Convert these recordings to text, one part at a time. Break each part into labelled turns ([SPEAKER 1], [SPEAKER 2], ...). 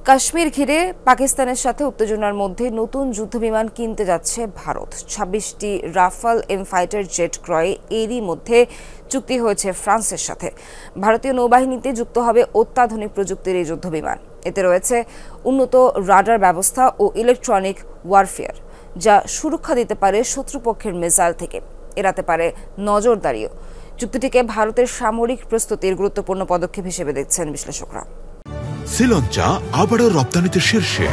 [SPEAKER 1] কাশ্মীর ঘিরে পাকিস্তানের সাথে উত্তেজনার মধ্যে নতুন যুদ্ধবিমান কিনতে যাচ্ছে ভারত। ২৬টি রাফাল এম ফাইটার জেট ক্রয়ে এরই মধ্যে চুক্তি হয়েছে ফ্রান্সের সাথে। ভারতীয় নৌবাহিনীতে যুক্ত হবে অত্যাধুনিক প্রযুক্তির এই যুদ্ধবিমান। এতে রয়েছে উন্নত রাডার ব্যবস্থা ও ইলেকট্রনিক ওয়ারফেয়ার, যা সুরক্ষা দিতে পারে শত্রুপক্ষের মিসাইল থেকে, এড়াতে পারে নজরদারিও। চুক্তিটিকে ভারতের সামরিক প্রস্তুতির গুরুত্বপূর্ণ পদক্ষেপ হিসেবে দেখছেন বিশ্লেষকরা।
[SPEAKER 2] শ্রীলঙ্কা আবারও রপ্তানিতে শীর্ষে।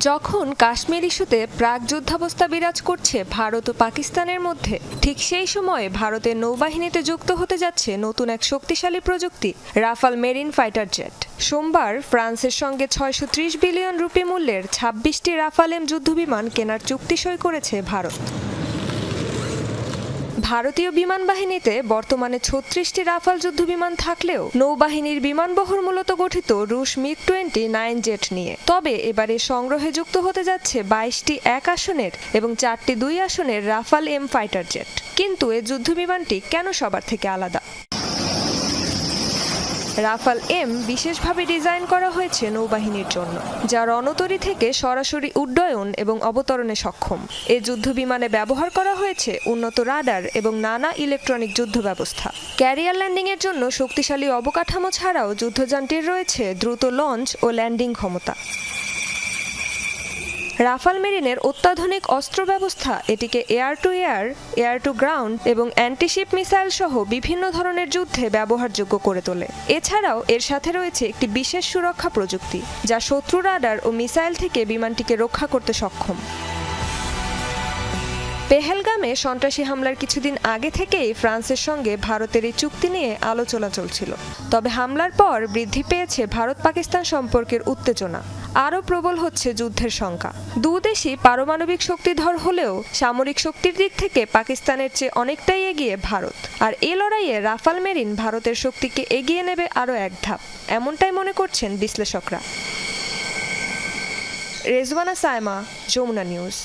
[SPEAKER 3] যখন কাশ্মীর ইস্যুতে প্রাক যুদ্ধাবস্থা বিরাজ করছে ভারত ও পাকিস্তানের মধ্যে, ঠিক সেই সময়ে ভারতের নৌবাহিনীতে যুক্ত হতে যাচ্ছে নতুন এক শক্তিশালী প্রযুক্তি, রাফাল মেরিন ফাইটার জেট। সোমবার ফ্রান্সের সঙ্গে ৬৩০ বিলিয়ন রুপি মূল্যের ২৬টি রাফাল এম যুদ্ধবিমান কেনার চুক্তি সই করেছে ভারত। ভারতীয় বিমান বাহিনীতে বর্তমানে ৩৬টি রাফাল যুদ্ধবিমান থাকলেও নৌবাহিনীর বিমানবহর মূলত গঠিত রুশ মিগ-29 জেট নিয়ে। তবে এবারে সংগ্রহে যুক্ত হতে যাচ্ছে ২২টি ১ আসনের এবং ৪টি ২ আসনের রাফাল এম ফাইটার জেট। কিন্তু এই যুদ্ধবিমানটি কেন সবার থেকে আলাদা? রাফাল এম বিশেষভাবে ডিজাইন করা হয়েছে নৌবাহিনীর জন্য, যা রণতরী থেকে সরাসরি উড্ডয়ন এবং অবতরণে সক্ষম। এই যুদ্ধবিমানে ব্যবহার করা হয়েছে উন্নত রাডার এবং নানা ইলেকট্রনিক যুদ্ধ ব্যবস্থা। ক্যারিয়ার ল্যান্ডিংয়ের জন্য শক্তিশালী অবকাঠামো ছাড়াও যুদ্ধযানটির রয়েছে দ্রুত লঞ্চ ও ল্যান্ডিং ক্ষমতা। রাফাল মেরিনের অত্যাধুনিক অস্ত্র ব্যবস্থা এটিকে air to air, air to ground এবং অ্যান্টিশিপ মিসাইল সহ বিভিন্ন ধরনের যুদ্ধে ব্যবহারযোগ্য করে তোলে। এছাড়াও এর সাথে রয়েছে একটি বিশেষ সুরক্ষা প্রযুক্তি, যা শত্রু রাডার ও মিসাইল থেকে বিমানটিকে রক্ষা করতে সক্ষম। পেহেলগামে সন্ত্রাসী হামলার কিছুদিন আগে থেকেই ফ্রান্সের সঙ্গে ভারতের এই চুক্তি নিয়ে আলোচনা চলছিল। তবে হামলার পর বৃদ্ধি পেয়েছে ভারত পাকিস্তান সম্পর্কের উত্তেজনা। আরও প্রবল হচ্ছে যুদ্ধের শঙ্কা। দুদেশই পারমাণবিক শক্তিধর হলেও সামরিক শক্তির দিক থেকে পাকিস্তানের চেয়ে অনেকটাই এগিয়ে ভারত। আর এই লড়াইয়ে রাফাল মেরিন ভারতের শক্তিকে এগিয়ে নেবে আরও এক ধাপ, এমনটাই মনে করছেন বিশ্লেষকরা। রেজওয়ানা সায়মা, যমুনা নিউজ।